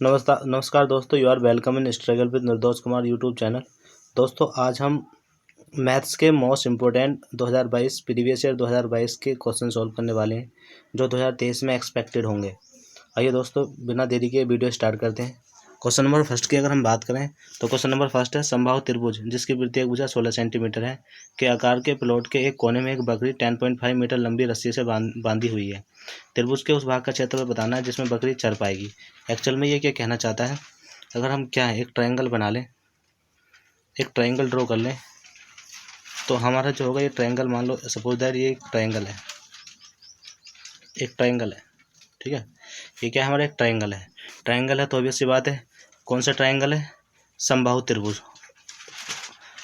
नमस्कार दोस्तों, you are welcome in struggle with Nirdosh Kumar YouTube channel. दोस्तों, आज हम मैथ्स के मोस्ट इम्पोर्टेंट 2022 प्रीवियस ईयर 2022 के क्वेश्चन सॉल्व करने वाले हैं जो 2023 में एक्सपेक्टेड होंगे। आइए दोस्तों, बिना देरी के वीडियो स्टार्ट करते हैं। क्वेश्चन नंबर फर्स्ट की अगर हम बात करें तो क्वेश्चन नंबर फर्स्ट है, समबाहु त्रिभुज जिसकी प्रत्येक भुजा 16 सेंटीमीटर है के आकार के प्लॉट के एक कोने में एक बकरी 10.5 मीटर लंबी रस्सी से बांधी हुई है। त्रिभुज के उस भाग का क्षेत्रफल बताना है जिसमें बकरी चर पाएगी। एक्चुअल में ये क्या कहना चाहता है, अगर हम क्या है एक ट्रायंगल बना लें, एक ट्रायंगल ड्रॉ कर लें, तो हमारा जो होगा ये ट्रायंगल, मान लो सपोज दैट ये एक ट्रायंगल है, ठीक है। ये क्या है, हमारा एक ट्रायंगल है तो ऑब्वियस सी बात है, कौन सा ट्रायंगल है, समबाहु त्रिभुज।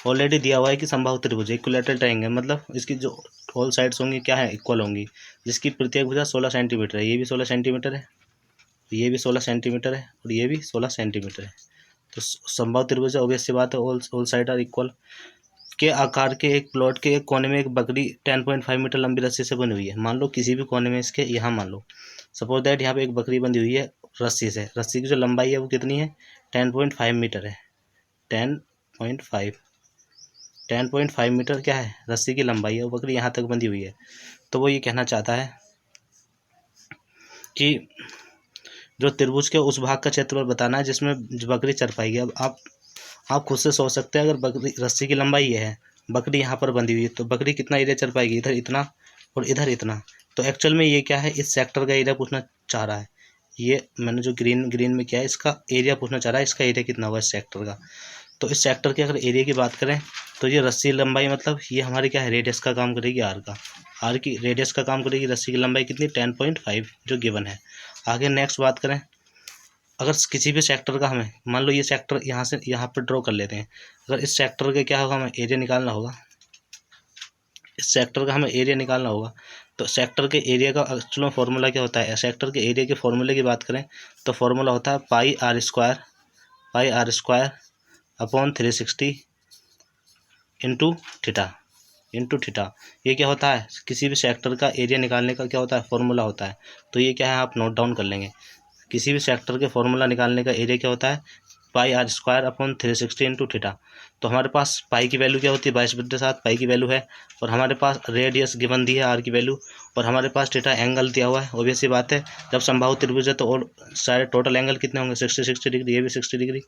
ऑलरेडी दिया हुआ है कि समबाहु त्रिभुज इक्विलैटरल ट्रायंगल, मतलब इसकी जो ऑल साइड्स होंगी क्या है, इक्वल होंगी, जिसकी प्रत्येक भुजा 16 सेंटीमीटर है। ये भी 16 सेंटीमीटर है, ये भी 16 सेंटीमीटर है और ये भी 16 सेंटीमीटर है। तो समबाहु त्रिभुज ऑब्वियस सी बात है, ऑल साइड आर इक्वल। के आकार के एक प्लॉट के एक कोने में एक बकरी 10.5 मीटर लंबी रस्सी से बनी हुई है। मान लो किसी भी कोने में इसके, यहाँ मान लो सपोज दैट यहाँ पे एक बकरी बंधी हुई है रस्सी से। रस्सी की जो लंबाई है वो कितनी है, 10.5 मीटर है। 10.5 मीटर क्या है, रस्सी की लंबाई है। वो बकरी यहाँ तक बंधी हुई है। तो वो ये कहना चाहता है कि जो त्रिभुज के उस भाग का क्षेत्रफल बताना है जिसमें बकरी चर पाएगी। अब आप खुद से सोच सकते हैं, अगर बकरी रस्सी की लंबाई ये है, बकरी यहाँ पर बंधी हुई है, तो बकरी कितना एरिया चर पाएगी, इधर इतना और इधर इतना। तो एक्चुअल में ये क्या है, इस सेक्टर का एरिया पूछना चाह रहा है। ये मैंने जो ग्रीन में क्या है, इसका एरिया पूछना चाह रहा है, इसका एरिया कितना होगा इस सेक्टर का। तो इस सेक्टर के अगर एरिया की बात करें तो ये रस्सी लंबाई, मतलब ये हमारी क्या है, रेडियस का काम करेगी, आर की रेडियस का काम करेगी। रस्सी की लंबाई कितनी, 10.5 जो गिवन है। आगे नेक्स्ट बात करें, अगर किसी भी सेक्टर का हमें, मान लो ये सेक्टर यहाँ से यहाँ पर ड्रॉ कर लेते हैं, अगर इस सेक्टर का क्या होगा, हमें एरिया निकालना होगा। इस सेक्टर का हमें एरिया निकालना होगा। तो सेक्टर के एरिया का एक्चुअल फॉर्मूला क्या होता है, सेक्टर के एरिया के फॉर्मूले की बात करें तो फॉर्मूला होता है pi R square upon 360 into theta. ये क्या होता है, किसी भी सेक्टर का एरिया निकालने का क्या होता है, फॉर्मूला होता है। तो ये क्या है, आप नोट डाउन कर लेंगे। किसी भी सेक्टर के फॉर्मूला निकालने का एरिया क्या होता है, pi R square upon 360 into theta. तो हमारे पास पाई की वैल्यू क्या होती है, 22/7 पाई की वैल्यू है, और हमारे पास रेडियस गिवन दी है आर की वैल्यू, और हमारे पास थीटा एंगल दिया हुआ है। ऑब्वियस सी बात है, जब समबाहु त्रिभुज है तो और सारे टोटल एंगल कितने होंगे, 60 डिग्री। ये भी 60 डिग्री,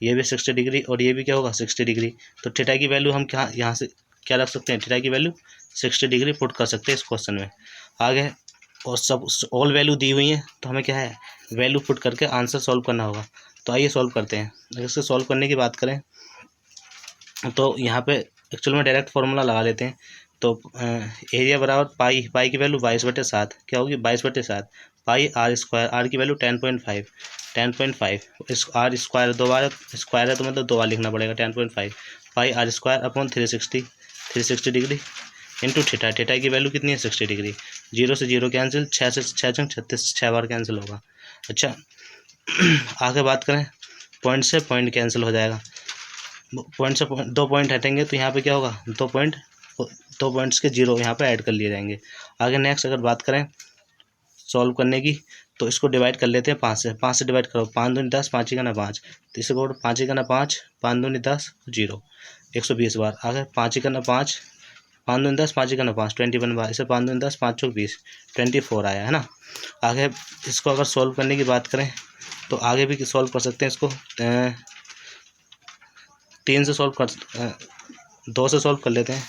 ये भी 60 डिग्री, और ये भी क्या होगा, 60 डिग्री। तो थीटा की वैल्यू हम क्या यहाँ से क्या रख सकते हैं, थीटा की वैल्यू 60 डिग्री पुट कर सकते हैं इस क्वेश्चन में। आगे और सब ऑल वैल्यू दी हुई है, तो हमें क्या है, वैल्यू पुट करके आंसर सॉल्व करना होगा। तो आइए सॉल्व करते हैं। अगर इससे सॉल्व करने की बात करें तो यहाँ पे एक्चुअल में डायरेक्ट फार्मूला लगा लेते हैं। तो एरिया बराबर पाई की वैल्यू 22/7 क्या होगी, 22/7 पाई आर स्क्वायर, आर की वैल्यू 10.5 इस आर स्क्वायर, दो बार स्क्वायर है तो मतलब 2 बार लिखना पड़ेगा, 10.5 pi R square upon 360 degree into theta की वैल्यू कितनी है, 60 डिग्री। 0 से 0 कैंसिल, 6 से 6 36, 6 बार कैंसिल होगा। अच्छा आगे बात करें, पॉइंट से पॉइंट कैंसिल हो जाएगा, पॉइंट से 2 पॉइंट हटेंगे तो यहाँ पे क्या होगा, 2 पॉइंट्स के 0 यहाँ पे ऐड कर लिए जाएंगे। आगे नेक्स्ट अगर बात करें सॉल्व करने की, तो इसको डिवाइड कर लेते हैं 5 से डिवाइड करो, 5 दूनी 10, 5 का ना 5, तो इसको 5 का ना 5, 5 दूनी 10 0, 120 बार। आगे 5 का ना 5, 5 दूनी 10, 5 का ना 5, 21 बार। इसे 5 दूनी 10, 5 चौक 20, 24 आया है ना। आगे इसको अगर सॉल्व करने की बात करें तो आगे भी सॉल्व कर सकते हैं इसको, 3 से सॉल्व कर 2 से सॉल्व कर लेते हैं,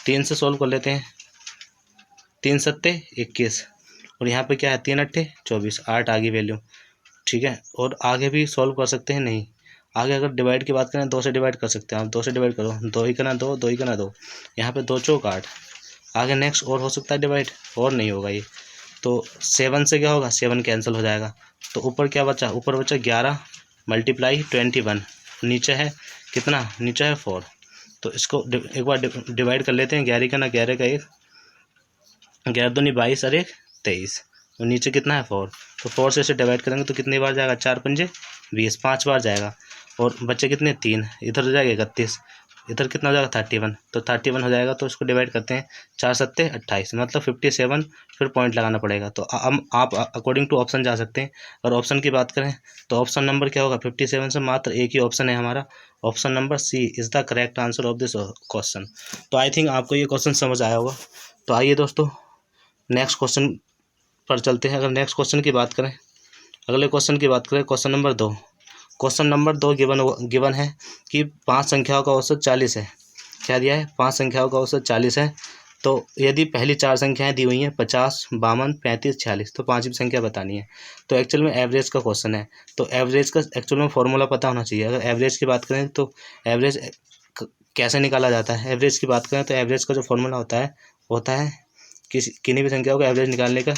3 से सॉल्व कर लेते हैं। 3 सत्ते 21, और यहाँ पे क्या है, 3 अट्ठे 24, 8 आगे वैल्यू, ठीक है। और आगे भी सॉल्व कर सकते हैं, नहीं आगे अगर डिवाइड की बात करें 2 से डिवाइड कर सकते हैं आप, 2 से डिवाइड करो, 2 ही करना 2, 2 ही करना 2, यहाँ पे 2 चौक 8। आगे नेक्स्ट और हो सकता है डिवाइड, और नहीं होगा ये। तो 7 से क्या होगा, 7 कैंसिल हो जाएगा। तो ऊपर क्या बचा, ऊपर बचा 11 मल्टीप्लाई 21, नीचे है कितना, नीचे है 4। तो इसको एक बार डिवाइड कर लेते हैं, 11 का ना 11 का 1, 11 दूनी 22 और 1 23, और नीचे कितना है 4। तो 4 से इसे डिवाइड करेंगे तो कितनी बार जाएगा, 4 पंजे 20, 5 बार जाएगा। और बच्चे कितने, 3, इधर हो जाएगा 31, इधर कितना हो जाएगा 31, तो 31 हो जाएगा। तो इसको डिवाइड करते हैं 4 सत्ते 28, मतलब 57, फिर पॉइंट लगाना पड़ेगा। तो आप अकॉर्डिंग टू ऑप्शन जा सकते हैं। और ऑप्शन की बात करें तो ऑप्शन नंबर क्या होगा, 57 से मात्र एक ही ऑप्शन है हमारा, option number C is the correct answer of this question. तो आई थिंक आपको ये क्वेश्चन समझ आया होगा। तो आइए दोस्तों नेक्स्ट क्वेश्चन पर चलते हैं। अगर नेक्स्ट क्वेश्चन की बात करें, अगले क्वेश्चन की बात करें, question number 2। Question number 2 given है कि 5 संख्याओं का औसत 40 है। क्या दिया है, 5 संख्याओं का औसत 40 है। तो यदि पहली 4 संख्याएं दी हुई हैं 50, 52, 35, 46, तो 5वीं संख्या बतानी है। तो एक्चुअल में एवरेज का क्वेश्चन है। तो एवरेज का एक्चुअल में फॉर्मूला पता होना चाहिए। अगर एवरेज की बात करें तो एवरेज कैसे निकाला जाता है, एवरेज की बात करें तो एवरेज का जो फॉर्मूला होता है किन्हीं भी संख्याओं का एवरेज निकालने का,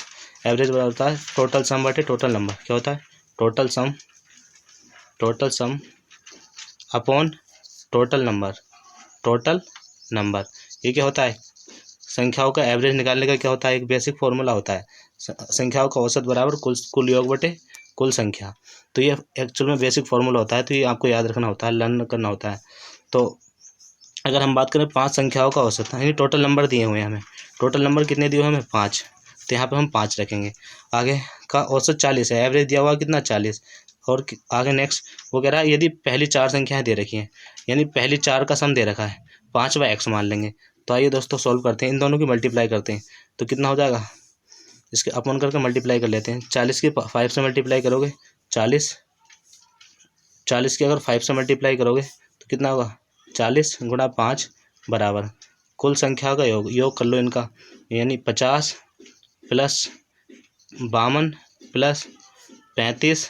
एवरेज बराबर होता है टोटल सम बटे टोटल नंबर। क्या होता है, total sum upon total number. ये क्या होता है, संख्याओं का एवरेज निकालने का क्या होता है, एक बेसिक फॉर्मूला होता है। संख्याओं का औसत बराबर कुल योग बटे कुल संख्या। तो ये एक्चुअल में बेसिक फॉर्मूला होता है। तो ये आपको याद रखना होता है, लर्न करना होता है। तो अगर हम बात करें 5 संख्याओं का औसत, यानी टोटल नंबर दिए हुए हैं हमें, टोटल नंबर कितने दिए हुए हैं हमें 5, तो यहाँ पे हम 5 रखेंगे। आगे का औसत 40 है, एवरेज दिया हुआ कितना 40। और आगे नेक्स्ट वो कह रहा है यदि पहली 4 संख्याएं दे रखी हैं, यानी पहली 4 का सम दे रखा है, 5 व x मान लेंगे। तो आइए दोस्तों सॉल्व करते हैं, इन दोनों की मल्टीप्लाई करते हैं। तो कितना हो जाएगा, इसके अपॉन करके मल्टीप्लाई कर लेते हैं। 40 की 5 से मल्टीप्लाई करोगे 40 की अगर 5 से मल्टीप्लाई करोगे तो कितना होगा, 40 गुणा 5 बराबर कुल संख्या का योग कर लो इनका, यानी 50 प्लस 52 प्लस 35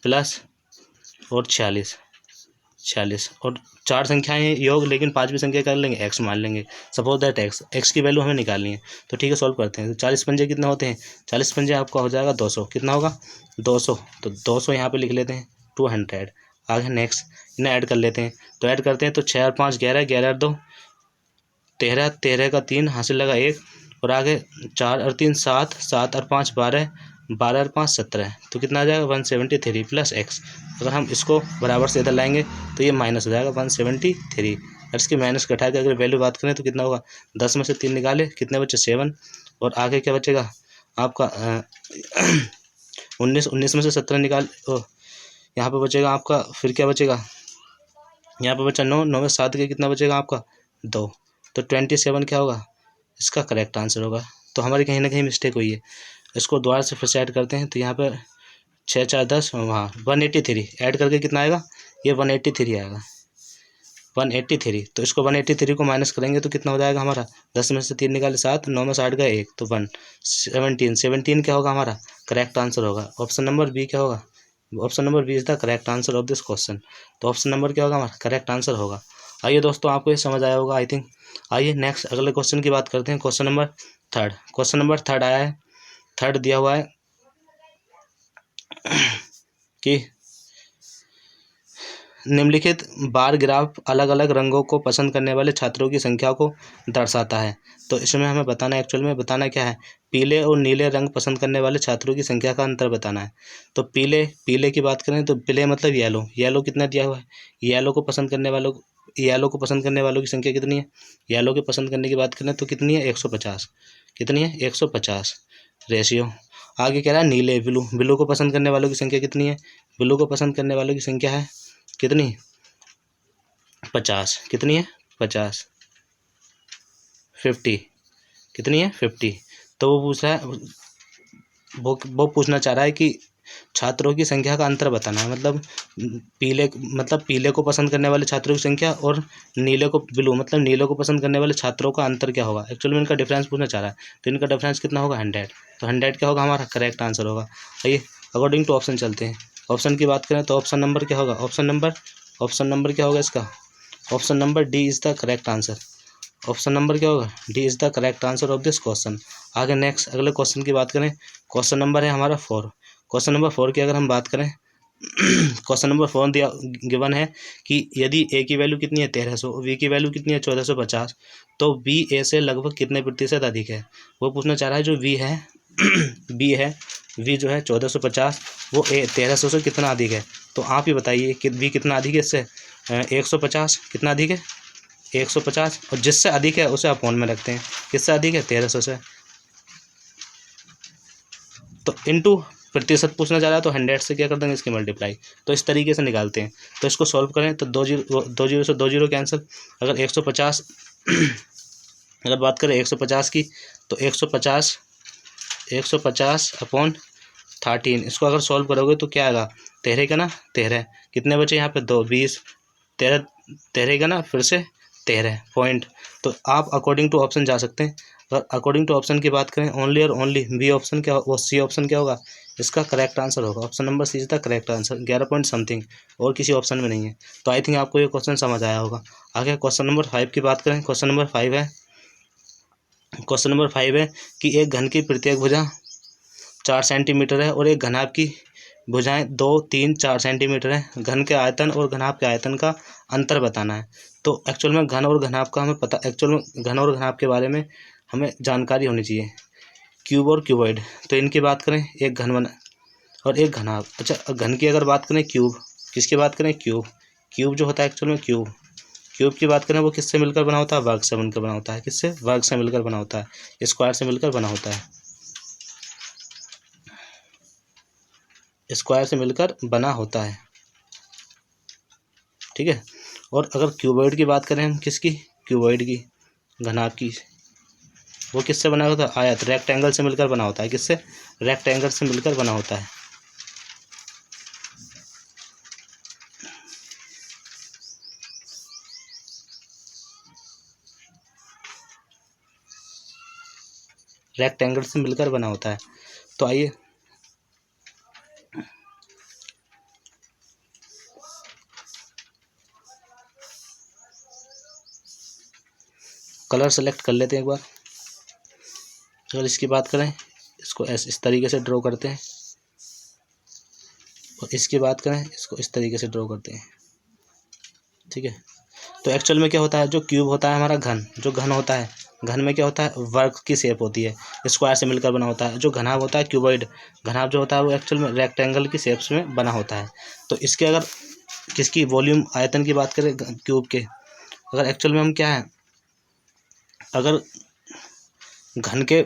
प्लस और 46 और 4 संख्याएं योग, लेकिन 5वीं संख्या कर लेंगे x मान लेंगे। सपोज दैट x की वैल्यू हमें निकालनी है। तो ठीक है सॉल्व करते हैं। तो 40 पंजे कितने होते हैं, 40 पंजे आपका हो जाएगा 200। कितना होगा 200, तो 200 यहाँ पे लिख लेते हैं 200। आगे नेक्स्ट इन्हें ऐड कर लेते हैं। तो ऐड करते हैं तो 6 और 5 11, 11 और 2 13, 13 का 3 हासिल लगा 1, और आगे 4 और 3 7, 7 और 5 12, 12 और 5 17। तो कितना आ जाएगा 173 प्लस x। अगर हम इसको बराबर से इधर लाएंगे तो ये माइनस हो जाएगा 173। और इसकी माइनस का उठा के अगर वैल्यू बात करें तो कितना होगा, 10 में से 3 निकाले कितने बचे 7, और आगे क्या बचेगा आपका 19 में से 17 निकाल, यहाँ पे बचेगा आपका, फिर क्या बचेगा, यहाँ पे बचा 9, 9 में 7 के कितना बचेगा आपका 2। तो 27 क्या होगा, इसका करेक्ट आंसर होगा। तो हमारी कहीं ना कहीं मिस्टेक हुई है। इसको दोबारा से फिर से ऐड करते हैं। तो यहाँ पर 6 4 10, वहाँ 183 ऐड करके कितना आएगा, ये 183 आएगा, 183। तो इसको 183 को माइनस करेंगे तो कितना हो जाएगा हमारा, 10 में से 3 निकाले 7, 9 में से 8 गए 1, तो 17 क्या होगा हमारा करेक्ट आंसर होगा। ऑप्शन नंबर बी क्या होगा, option number B is the correct answer of this question. तो ऑप्शन नंबर क्या होगा हमारा करेक्ट आंसर होगा। आइए दोस्तों आपको ये समझ आया होगा आई थिंक। आइए नेक्स्ट अगले क्वेश्चन की बात करते हैं। Question number 3। क्वेश्चन नंबर 3 आया है, 3 दिया हुआ है कि निम्नलिखित बार ग्राफ अलग अलग रंगों को पसंद करने वाले छात्रों की संख्या को दर्शाता है। तो इसमें हमें बताना है, एक्चुअल में बताना क्या है, पीले और नीले रंग पसंद करने वाले छात्रों की संख्या का अंतर बताना है। तो पीले की बात करें तो पीले मतलब येलो कितना दिया हुआ है, येलो को पसंद करने वालों की संख्या कितनी है, येलो के पसंद करने की बात करें तो कितनी है 150, कितनी है 150 रेशियो। आगे कह रहा है नीले ब्लू को पसंद करने वालों की संख्या कितनी है, ब्लू को पसंद करने वालों की संख्या है कितनी 50, कितनी है 50, 50 कितनी है 50। तो वो पूछ रहा है, वो पूछना चाह रहा है कि छात्रों की संख्या का अंतर बताना है, मतलब पीले को पसंद करने वाले छात्रों की संख्या और नीले को पसंद करने वाले छात्रों का अंतर क्या होगा। एक्चुअली में इनका डिफरेंस पूछना चाह रहा है। तो इनका डिफरेंस कितना होगा 100। तो 100 क्या होगा हमारा करेक्ट आंसर होगा। आइए अकॉर्डिंग टू ऑप्शन चलते हैं। ऑप्शन की बात करें तो ऑप्शन नंबर क्या होगा, ऑप्शन नंबर क्या होगा इसका, option number D is the correct answer. Option number क्या होगा, D is the correct answer of this question. आगे नेक्स्ट अगले क्वेश्चन की बात करें, क्वेश्चन नंबर है हमारा 4। क्वेश्चन नंबर 4 की अगर हम बात करें क्वेश्चन नंबर 4 दिया गिवन है कि यदि ए की वैल्यू कितनी है 1300, वी की वैल्यू कितनी है 1450, तो बी ए से लगभग कितने प्रतिशत अधिक है। वो पूछना चाह रहा है जो वी है वी जो है 1450, वो ए 1300 से कितना अधिक है। तो आप ही बताइए कि वी कितना अधिक है इससे, 150 कितना अधिक है 150, और जिससे अधिक है उसे अपॉन में रखते हैं। किससे अधिक है? 1300 से। तो इनटू प्रतिशत पूछना चाह रहा है तो 100 से क्या कर देंगे? इसकी मल्टीप्लाई। तो इस तरीके से निकालते हैं। तो इसको सॉल्व करें तो 2 जीरो से 2 जीरो कैंसिल। अगर 150 अगर बात करें 150 की, तो 150 अपॉन 13, इसको अगर सॉल्व करोगे तो क्या आएगा? 13 का ना 13, कितने बचे यहाँ पे? 2, 20, 13 का ना फिर से 13 पॉइंट। तो आप अकॉर्डिंग टू ऑप्शन जा सकते हैं। अगर अकॉर्डिंग टू ऑप्शन की बात करें, ओनली और ओनली बी ऑप्शन क्या, वो सी ऑप्शन क्या होगा? इसका करेक्ट आंसर होगा। Option number C is the correct answer. 11 point something, और किसी ऑप्शन में नहीं है। तो आई थिंक आपको ये क्वेश्चन समझ आया होगा। आगे क्वेश्चन नंबर 5 की बात करें। क्वेश्चन नंबर 5 है कि एक घन की प्रत्येक भुजा 4 सेंटीमीटर है और एक घनाभ की भुजाएं 2, 3, 4 सेंटीमीटर है। घन के आयतन और घनाभ के आयतन का अंतर बताना है। तो एक्चुअल में घन और घनाभ का हमें पता, एक्चुअल में घन और घनाभ के बारे में हमें जानकारी होनी चाहिए। क्यूब और क्यूबॉइड, तो इनकी बात करें, एक घन बना और एक घनाभ। अच्छा, घन की अगर बात करें क्यूब, किसकी बात करें? क्यूब जो होता है एक्चुअल में क्यूब की बात करें, वो किससे मिलकर बना होता है? वर्ग से मिलकर बना होता है। किससे? वर्ग से मिलकर बना होता है, स्क्वायर से मिलकर बना होता है, स्क्वायर से मिलकर बना होता है। ठीक है। और अगर क्यूबॉइड की बात करें हम, किसकी? क्यूबॉइड की, घनाभ की, वो किससे बना होता है? आयत, रेक्टेंगल से मिलकर बना होता है। किससे? रेक्टेंगल से मिलकर बना होता है। रेक्टेंगल से मिलकर बना होता है। तो आइए कलर सेलेक्ट कर लेते हैं एक बार। अगर इसकी बात करें, इसको इस तरीके से ड्रॉ करते हैं, और इसकी बात करें, इसको इस तरीके से ड्रॉ करते हैं। ठीक है। तो एक्चुअल में क्या होता है? जो क्यूब होता है हमारा घन, जो घन होता है, घन में क्या होता है? वर्ग की शेप होती है, स्क्वायर से मिलकर बना होता है। जो घनाभ होता है क्यूबॉइड, घनाभ जो होता है वो एक्चुअल में रेक्टेंगल की शेप्स में बना होता है। तो इसके अगर किसकी वॉल्यूम आयतन की बात करें क्यूब के, अगर एक्चुअल में हम क्या है, अगर घन के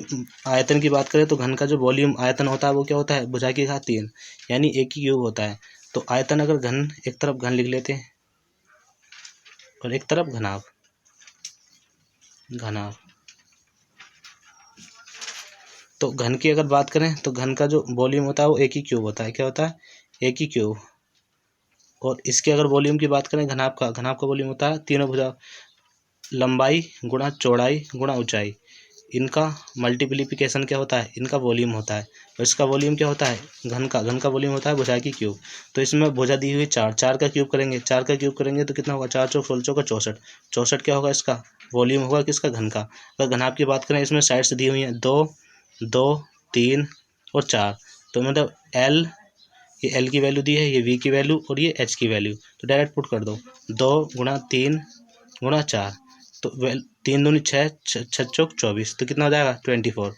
आयतन की बात करें तो घन का जो वॉल्यूम आयतन होता है वो क्या होता है? भुजा की घात 3, यानी एक ही क्यूब होता है। तो आयतन अगर घन, एक तरफ घन लिख लेते हैं और एक तरफ घनाभ, तो घन की अगर बात करें तो घन का जो वॉल्यूम होता है वो एक ही क्यूब होता है। क्या होता है? एक ही क्यूब। और इसके अगर वॉल्यूम की बात करें घनाभ का वॉल्यूम होता है तीनों भुजा, लंबाई गुणा चौड़ाई गुणा ऊंचाई, इनका मल्टीप्लिकेशन क्या होता है? इनका वॉल्यूम होता है। और इसका वॉल्यूम क्या होता है? घन का वॉल्यूम होता है भुजा की क्यूब। तो इसमें भुजा दी हुई 4 का क्यूब करेंगे तो कितना होगा? 4 चौक 16 चौका 64, 64 क्या होगा? इसका वॉल्यूम होगा किसका? घन का। अगर घनाभ की बात करें, इसमें साइड से दी हुई है 2, 2, 3 और 4, तो मतलब एल, ये एल की वैल्यू दी है, ये वी की वैल्यू और ये एच की वैल्यू, तो डायरेक्ट पुट कर दो। 2 गुणा 3 गुणा 4, तो 3 दूनी 6, 6 चौक 24, तो कितना हो जाएगा? 24।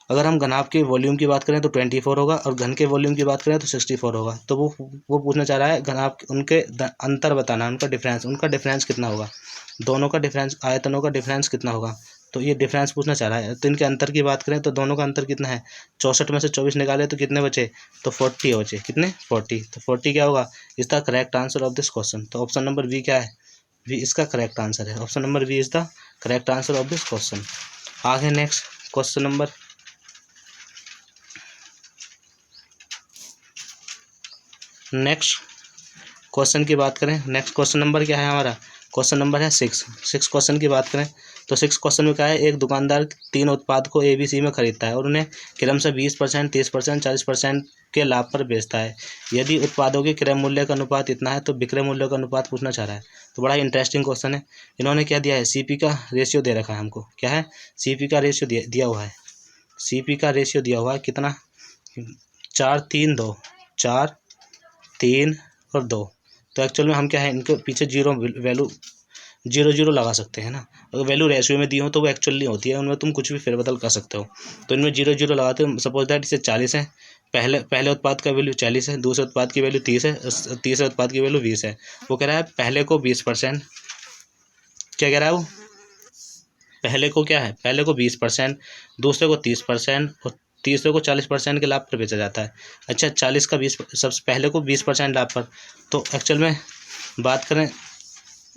अगर हम घनाभ के वॉल्यूम की बात करें तो 24 होगा, और घन के वॉल्यूम की बात करें तो 64 होगा। तो वो पूछना चाह रहा है घनाभ, उनके अंतर बताना, उनका डिफरेंस कितना होगा, दोनों का डिफरेंस, आयतनों का डिफरेंस कितना होगा। तो ये डिफरेंस पूछना चाह रहा है। तो इनके अंतर की बात करें तो दोनों का अंतर कितना है? 64 में से 24 निकाले तो कितने बचे? तो 40 बचे। कितने? 40। तो 40 क्या होगा? Is the correct answer of this question. तो ऑप्शन नंबर बी क्या है? वी इसका करेक्ट आंसर है। Option number B is the correct answer of this question. आगे नेक्स्ट क्वेश्चन नंबर की बात करें। नेक्स्ट क्वेश्चन नंबर क्या है हमारा? क्वेश्चन नंबर है 6 क्वेश्चन की बात करें तो 6 क्वेश्चन में क्या है? एक दुकानदार 3 उत्पाद को ABC में खरीदता है और उन्हें क्रमशः 20%, 30%, 40% के लाभ पर बेचता है। यदि उत्पादों के क्रय मूल्य का अनुपात इतना है तो विक्रय मूल्य का अनुपात पूछना चाह रहा है। तो बड़ा इंटरेस्टिंग क्वेश्चन है। इन्होंने क्या दिया है? CP का रेशियो दे रखा है हमको। क्या है? CP का रेशियो दिया हुआ है। CP का रेशियो दिया हुआ है कितना? 4, 3, 2, 4, 3 और 2। तो एक्चुअल में हम क्या है, इनके पीछे वैल्यू 0 लगा सकते हैं ना। अगर वैल्यू रेशियो में दी हो तो वो एक्चुअली होती है, उनमें तुम कुछ भी फेरबदल कर सकते हो। तो इनमें 0 लगाते हो। सपोज दैट इसे 40 है, पहले उत्पाद का वैल्यू 40 है, दूसरे उत्पाद की वैल्यू 30 है, तीसरे उत्पाद की वैल्यू 20 है। वो कह रहा है पहले को 20%, क्या कह रहा है वो, पहले को क्या है, पहले को 20%, दूसरे को 30% और तीसरे को 40% के लाभ पर बेचा जाता है। अच्छा 40 का 20, सबसे पहले को 20% लाभ पर, तो एक्चुअल में बात करें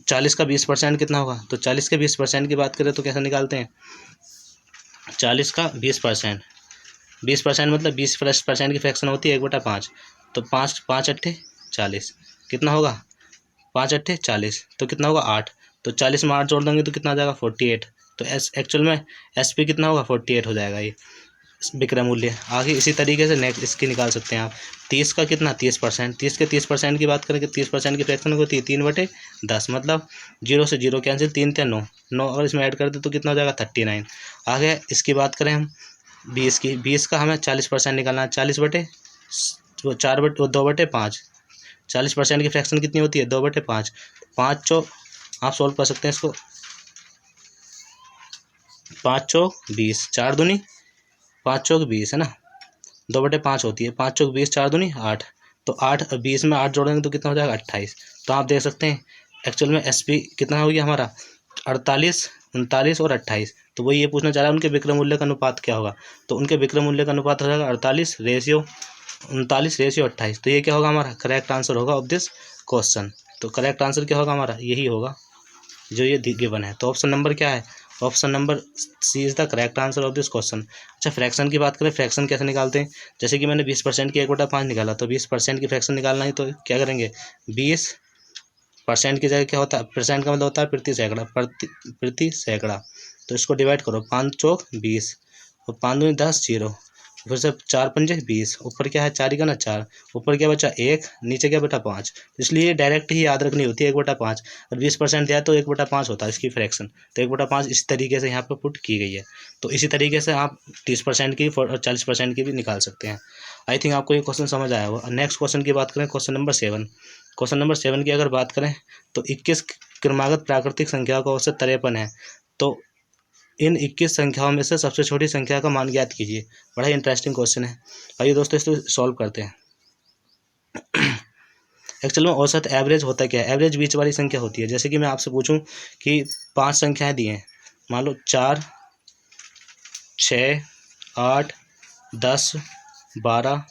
40 का 20% कितना होगा, तो 40 के 20% की बात करें तो कैसे निकालते हैं, 40 का 20%, 20% मतलब 20% की फ्रैक्शन होती है 1/5, तो 5 अट्ठे 40, कितना होगा 5 अट्ठे 40, तो कितना होगा 8, तो 40 में 8 जोड़ देंगे तो कितना आ जाएगा 48, तो एक्चुअल में SP कितना होगा 48 हो जाएगा ये विक्रय मूल्य। आगे इसी तरीके से नेक्स्ट इसकी निकाल सकते हैं आप, 30 का कितना 30%, 30 के 30% की बात करें कि 30% की फ्रैक्शन होती है 3/10, मतलब 0 से 0 कैंसिल, 3 × 9, 9 अगर इसमें ऐड कर दे तो कितना हो जाएगा 39। आगे इसकी बात करें हम 20 की, 20 का हमें 40% निकालना है, 2/5, 40% की फ्रैक्शन कितनी होती है 2/5, 5 चौक आप सॉल्व कर सकते हैं इसको, 5 चौक 20, 4 दूनी 5 चौक 20 है ना, 2/5 होती है, 5 चौक 20, 4 दूनी 8, तो 8 20 में 8 जोड़ेंगे तो कितना हो जाएगा 28। तो आप देख सकते हैं एक्चुअल में SP कितना हो गया हमारा 48, 39 और 28। तो वही ये पूछना चाह रहा है उनके विक्रय मूल्य का अनुपात क्या होगा, तो उनके विक्रय मूल्य का अनुपात हो जाएगा 48:39:28। तो ये क्या होगा हमारा करेक्ट आंसर होगा ऑफ दिस क्वेश्चन। तो करेक्ट आंसर क्या होगा हमारा, यही होगा जो ये गिवन है। तो ऑप्शन नंबर क्या है, option number C is the correct answer of this question. अच्छा फ्रैक्शन की बात करें, फ्रैक्शन कैसे निकालते हैं, जैसे कि मैंने 20% की 1/5 निकाला, तो 20% की फ्रैक्शन निकालना ही तो क्या करेंगे, 20% की जगह क्या होता है, परसेंट का मतलब होता है प्रति सैकड़ा, प्रति सैकड़ा, तो इसको डिवाइड करो, 5 चौक 20 और 5 दूनी 10, 0, फिर से 4 पंजे 20, ऊपर क्या है 4 का ना 4, ऊपर क्या बचा 1, नीचे क्या बटा 5, इसलिए डायरेक्ट ही याद रखनी होती है 1/5, और 20% दिया तो 1/5 होता है इसकी फ्रैक्शन, तो 1/5 इस तरीके से यहाँ पर पुट की गई है। तो इसी तरीके से आप 30% की और 40% की भी निकाल सकते हैं। आई थिंक आपको ये क्वेश्चन समझ आया होगा। नेक्स्ट क्वेश्चन की बात करें, क्वेश्चन नंबर 7। क्वेश्चन नंबर 7 की अगर बात करें तो 21 क्रमागत प्राकृतिक संख्या का औसत 53 है, तो इन 21 संख्याओं में से सबसे छोटी संख्या का मान ज्ञात कीजिए। बड़ा ही इंटरेस्टिंग क्वेश्चन है, आइए दोस्तों इसको सॉल्व करते हैं। एक्चुअल में औसत एवरेज होता क्या है, एवरेज बीच वाली संख्या होती है। जैसे कि मैं आपसे पूछूं कि 5 संख्याएं दी हैं, मान लो 4, 6, 8, 10, 12,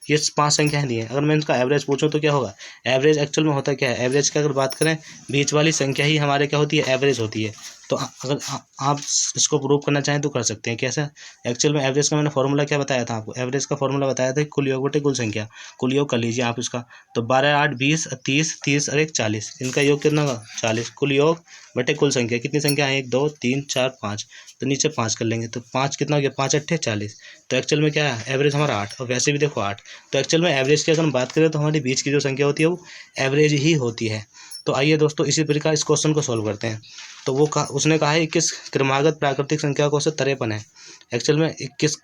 ये 5 संख्याएं दी हैं। अगर मैं इनका एवरेज पूछूं तो क्या होगा, एवरेज एक्चुअल में होता क्या है, एवरेज की अगर बात करें बीच वाली संख्या ही हमारे क्या होती है, एवरेज होती है। तो अगर आप इसको प्रूव करना चाहें तो कर सकते हैं। कैसे, एक्चुअल में एवरेज का मैंने फॉर्मूला क्या बताया था आपको, एवरेज का फॉर्मूला बताया था कुल योग बटे कुल संख्या। कुल योग कर लीजिए आप इसका, तो 12, 8, 20, 30, 30 और 1 40, इनका योग कितना होगा 40। कुल योग बटे कुल संख्या, कितनी संख्या है 1, 2, 3, 4, 5, तो नीचे 5 कर लेंगे, तो 5 कितना हो गया 5 अट्ठे 40। तो एक्चुअल में क्या है एवरेज हमारा 8, और वैसे भी देखो 8। तो एक्चुअल में एवरेज की अगर हम बात करें तो हमारी बीच की जो संख्या होती है वो एवरेज ही होती है। तो आइए दोस्तों इसी प्रकार इस क्वेश्चन को सॉल्व करते हैं। तो वो उसने कहा है 21 क्रमागत प्राकृतिक संख्या का औसत 53 है। एक्चुअल में 21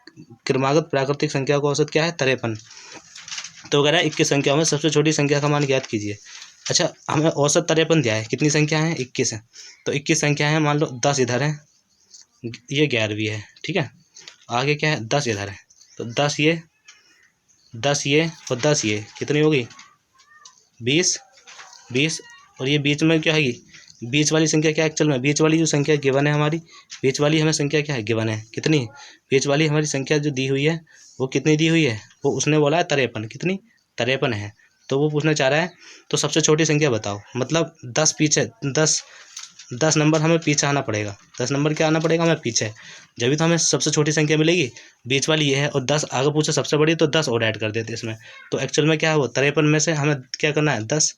क्रमागत प्राकृतिक संख्या का औसत क्या है 53। तो कह रहा है 21 संख्याओं में सबसे छोटी संख्या का मान ज्ञात कीजिए। अच्छा हमें औसत 53 दिया है, कितनी संख्या है 21 है, तो 21 संख्या है, मान लो 10 इधर है, ये 11वीं है, ठीक है। आगे क्या है 10 इधर है, तो 10 ये 10 ये और 10 ये, कितनी होगी 20, 20, और ये बीच में क्या है, बीच वाली संख्या क्या है, एक्चुअल में बीच वाली जो संख्या गिवन है हमारी, बीच वाली हमें संख्या क्या है गिवन है, कितनी, बीच वाली हमारी संख्या जो दी हुई है वो कितनी दी हुई है, वो उसने बोला है 53, कितनी 53 है। तो वो पूछना चाह रहा है तो सबसे छोटी संख्या बताओ, मतलब 10 पीछे 10 नंबर हमें पीछे आना पड़ेगा, 10 नंबर क्या आना पड़ेगा हमें पीछे, जब तो हमें सबसे छोटी संख्या मिलेगी। बीच वाली ये है और 10 आगे पूछे सबसे बड़ी, तो 10 और ऐड कर देते इसमें। तो एक्चुअल में क्या है वो 53 में से हमें क्या करना है 10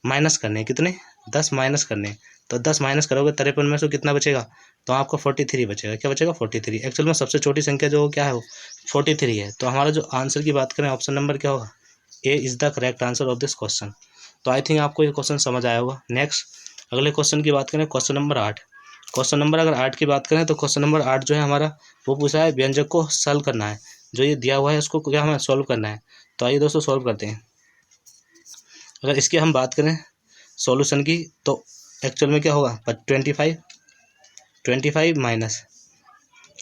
माइनस करने, कितने 10 माइनस करने। तो 10 माइनस करोगे 53 में से कितना बचेगा, तो आपको 43 बचेगा, क्या बचेगा 43। एक्चुअल में सबसे छोटी संख्या जो क्या है वो 43 है। तो हमारा जो आंसर की बात करें ऑप्शन नंबर क्या होगा, A is the correct answer of this question. तो आई थिंक आपको ये क्वेश्चन समझ आया होगा। नेक्स्ट अगले क्वेश्चन की बात करें, क्वेश्चन नंबर 8। क्वेश्चन नंबर अगर 8 की बात करें तो क्वेश्चन नंबर 8 जो है हमारा वो पूछा है व्यंजक को सॉल्व करना है, जो ये दिया हुआ है उसको क्या हमें सॉल्व करना है। तो आइए दोस्तों सॉल्व करते हैं। अगर इसकी हम बात करें सॉल्यूशन की तो एक्चुअल में क्या होगा 25 माइनस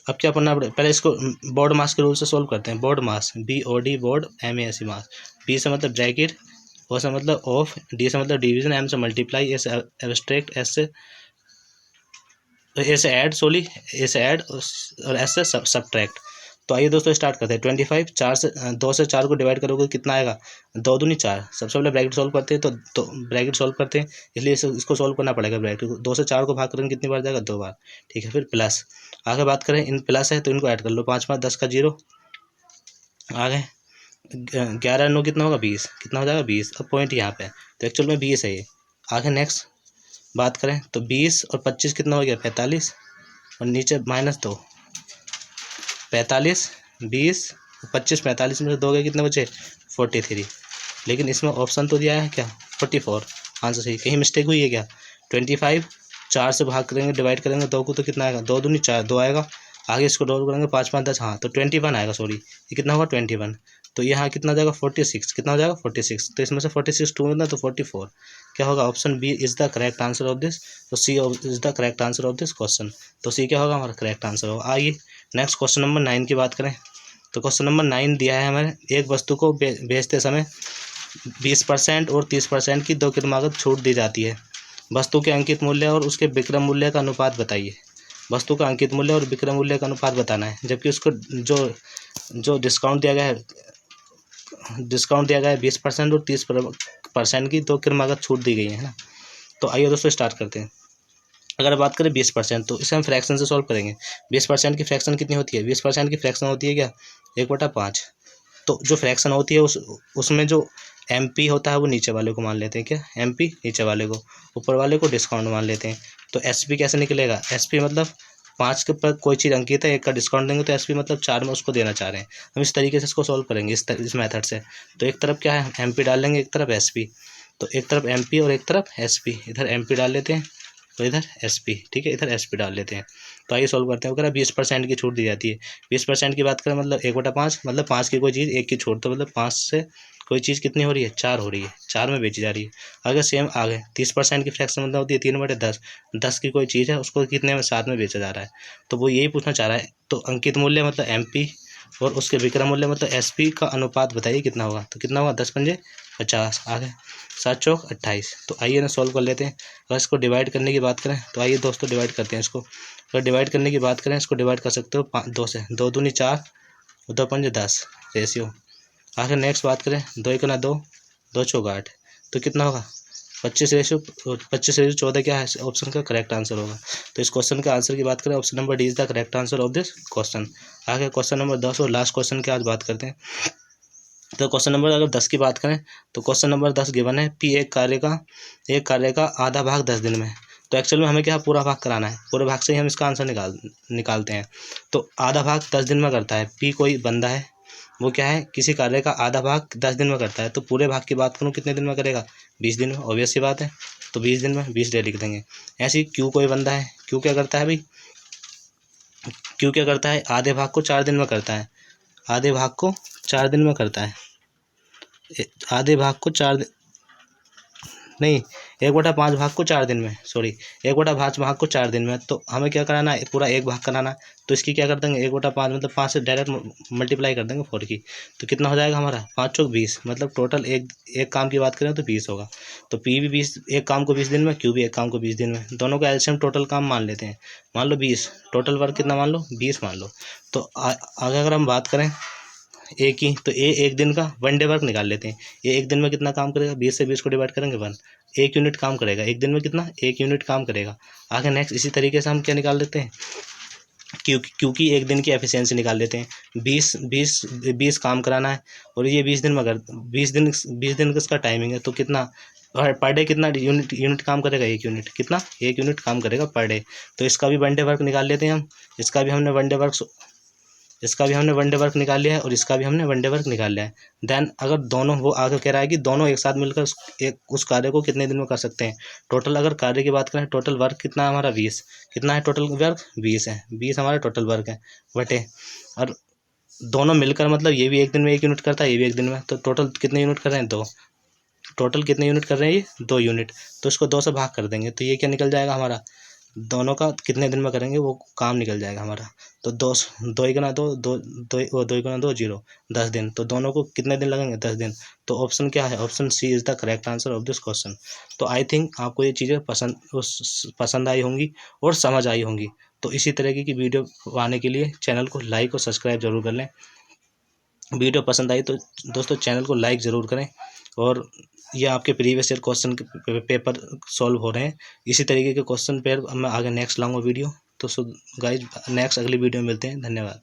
अब क्या पढ़ना पड़ेगा, पहले इसको बोर्ड मास के रूल से सोल्व करते हैं। बोर्ड मास, BOD बोर्ड, MAS मास, B से मतलब ब्रैकेट, O से मतलब ऑफ, D से मतलब डिवीजन, M से मल्टीप्लाई, A से एब्स्ट्रैक्ट, S से ऐड और S से सब्ट्रैक्ट। तो आइए दोस्तों स्टार्ट करते हैं। 25 2 से 4 को डिवाइड करोगे कितना आएगा, 2 दूनी 4। सबसे पहले ब्रैकेट सॉल्व करते हैं, तो ब्रैकेट सॉल्व करते हैं, इसलिए इसको सॉल्व करना पड़ेगा। ब्रैकेट 2 से 4 को भाग करेंगे कितनी बार जाएगा, 2 बार। ठीक है, फिर प्लस, आगे बात करें, इन प्लस है तो इनको ऐड कर लो, 5 5 10 का 0, आगे 11 9 कितना होगा, 20, कितना हो जाएगा 20। अब पॉइंट यहाँ पे तो एक्चुअल में 20 है ये। आगे नेक्स्ट बात करें तो 20 और 25 कितना हो गया, 45, और नीचे -2, 45 20 25, 45 में से 2 गए, कितने बचे, 43। लेकिन इसमें ऑप्शन तो दिया है क्या, 44, आंसर सही। कहीं मिस्टेक हुई है क्या, 25 4 से भाग करेंगे, डिवाइड करेंगे 2 को, तो कितना आएगा, 2 दूनी 4, 2 आएगा। आगे इसको डबल करेंगे, 5 5 10, हाँ तो 21 आएगा, सॉरी ये कितना होगा 21। तो यहाँ कितना हो जाएगा 46, कितना हो जाएगा 46। तो इसमें से 46 2 कितना, तो 44। क्या होगा, option B is the correct answer of this. तो C is the correct answer of this question. तो सी क्या होगा हमारा करेक्ट आंसर होगा। आइए नेक्स्ट क्वेश्चन नंबर 9 की बात करें। तो क्वेश्चन नंबर 9 दिया है हमें, एक वस्तु को बेचते समय 20% और 30% की 2 क्रमागत छूट दी जाती है। वस्तु के अंकित मूल्य और उसके विक्रय मूल्य का अनुपात बताइए। वस्तु का अंकित मूल्य और विक्रय मूल्य का अनुपात बताना है, जबकि उसको जो डिस्काउंट दिया गया है 20% और 30% की 2 क्रमागत छूट दी गई है ना। तो आइए दोस्तों स्टार्ट करते हैं। अगर बात करें 20%, तो इसे हम फ्रैक्शन से सॉल्व करेंगे। 20% की फ्रैक्शन कितनी होती है, 20% की फ्रैक्शन होती है क्या, 1/5। तो जो फ्रैक्शन होती है उसमें जो MP होता है वो नीचे वाले को मान लेते हैं, क्या MP नीचे वाले को, ऊपर वाले को डिस्काउंट मान लेते हैं। तो SP कैसे निकलेगा, SP मतलब 5 के पर कोई चीज़ अंकित है, 1 का डिस्काउंट देंगे, तो SP मतलब 4 में उसको देना चाह रहे हैं। हम इस तरीके से इसको सॉल्व करेंगे, इस मेथड से। तो एक तरफ क्या है MP डाल लेंगे, एक तरफ SP, तो एक तरफ MP और एक तरफ SP, इधर MP डाल लेते हैं तो इधर SP, ठीक है, इधर SP डाल लेते हैं। तो आइए सॉल्व करते हैं। वगैरह 20% की छूट दी जाती है। 20% की बात करें मतलब 1/5, मतलब 5 की कोई चीज़ 1 की छूट, तो मतलब 5 से कोई चीज़ कितनी हो रही है, 4 हो रही है, 4 में बेची जा रही है। अगर सेम आगे 30% की फ्रैक्शन मतलब होती है 3/10, 10 की कोई चीज़ है उसको कितने में, 7 में बेचा जा रहा है। तो वो यही पूछना चाह रहा है। तो अंकित मूल्य मतलब MP और उसके विक्रय मूल्य मतलब SP का अनुपात बताइए कितना होगा। तो कितना होगा, 10 पंजे 50, आगे 7 चौक 28। तो आइए ना सॉल्व कर लेते हैं। अगर इसको डिवाइड करने की बात करें तो आइए दोस्तों डिवाइड करते हैं इसको। अगर डिवाइड करने की बात करें, इसको डिवाइड कर सकते हो 2 से, 2 दूनी 4, 2 पंजे 10 रेशियो। आखिर नेक्स्ट बात करें, 2 1 2, 2 चौक 8, तो कितना होगा 25 रेशियो 14 क्या है ऑप्शन का करेक्ट आंसर होगा। तो इस क्वेश्चन के आंसर की बात करें, option number D is the correct answer of this question. आगे क्वेश्चन नंबर 10 और लास्ट क्वेश्चन की आज बात करते हैं। तो क्वेश्चन नंबर अगर 10 की बात करें, तो क्वेश्चन नंबर 10 गिवन है, P एक कार्य का आधा भाग 10 दिन में। तो एक्चुअल में हमें क्या पूरा भाग कराना है, पूरे भाग से ही हम इसका आंसर निकालते हैं। तो आधा भाग 10 दिन में करता है, P कोई बंदा है, वो क्या है किसी कार्य का आधा भाग 10 दिन में करता है। तो पूरे भाग की बात करूँ कितने दिन में करेगा, 20 दिन में, ऑब्वियस सी बात है। तो 20 दिन में 20 डे लिख देंगे। ऐसे ही Q कोई बंदा है, Q क्या करता है भाई, Q क्या करता है, आधे भाग को 4 दिन में करता है, आधे भाग को 4 दिन में करता है, आधे भाग को 4 नहीं 1/5 भाग को 4 दिन में, सॉरी 1/5 भाग को 4 दिन में। तो हमें क्या कराना है, पूरा एक भाग कराना है। तो इसकी क्या कर देंगे, 1/5 मतलब 5 से डायरेक्ट मल्टीप्लाई कर देंगे 4 की। तो कितना हो जाएगा हमारा, 5 चौक 20, मतलब टोटल एक काम की बात करें तो 20 होगा। तो P भी 20, एक काम को 20 दिन में, Q भी एक काम को 20 दिन में, दोनों का एलसीएम टोटल काम मान लेते हैं। मान लो 20, टोटल वर्क कितना मान लो 20 मान लो। तो आगे अगर हम बात करें एक ही, तो एक दिन का 1 डे वर्क निकाल लेते हैं। ये एक दिन में कितना काम करेगा, 20 से 20 को डिवाइड करेंगे 1, 1 यूनिट काम करेगा एक दिन में, कितना 1 यूनिट काम करेगा। आगे नेक्स्ट इसी तरीके से हम क्या निकाल लेते हैं, क्योंकि एक दिन की एफिशिएंसी निकाल लेते हैं। 20 काम कराना है और ये 20 दिन में अगर 20 दिन का इसका टाइमिंग है, तो कितना पर डे कितना यूनिट काम करेगा, 1 यूनिट, कितना 1 यूनिट काम करेगा पर डे। तो इसका भी 1 डे वर्क निकाल लेते हैं हम। इसका भी हमने 1 डे वर्क निकाल लिया है और इसका भी हमने 1 डे वर्क निकाल लिया है। देन अगर दोनों, वो आगे कह रहा है कि दोनों एक साथ मिलकर उस कार्य को कितने दिन में कर सकते हैं। टोटल अगर कार्य की बात करें, टोटल वर्क कितना है हमारा 20, कितना है टोटल वर्क 20 है, 20 हमारा टोटल वर्क है बटे, और दोनों मिलकर मतलब ये भी एक दिन में 1 यूनिट करता है, ये भी एक दिन में, तो टोटल कितने यूनिट कर रहे हैं, 2। टोटल कितने यूनिट कर रहे हैं ये, 2 यूनिट। तो इसको 2 से भाग कर देंगे, तो ये क्या निकल जाएगा हमारा दोनों का कितने दिन में करेंगे वो काम निकल जाएगा हमारा। तो 2 गुना 2 0 10 दिन। तो दोनों को कितने दिन लगेंगे? 10 दिन। तो ऑप्शन क्या है? Option C is the correct answer of this question. तो आई थिंक आपको ये चीज़ें पसंद आई होंगी और समझ आई होंगी। तो इसी तरीके की वीडियो पाने के लिए चैनल को लाइक और सब्सक्राइब जरूर कर लें। वीडियो पसंद आई तो दोस्तों चैनल को लाइक ज़रूर करें। और ये आपके प्रीवियस ईयर क्वेश्चन के पेपर सॉल्व हो रहे हैं। इसी तरीके के क्वेश्चन पेपर मैं आगे नेक्स्ट लाऊंगा वीडियो। तो गाइज नेक्स्ट अगली वीडियो में मिलते हैं। धन्यवाद।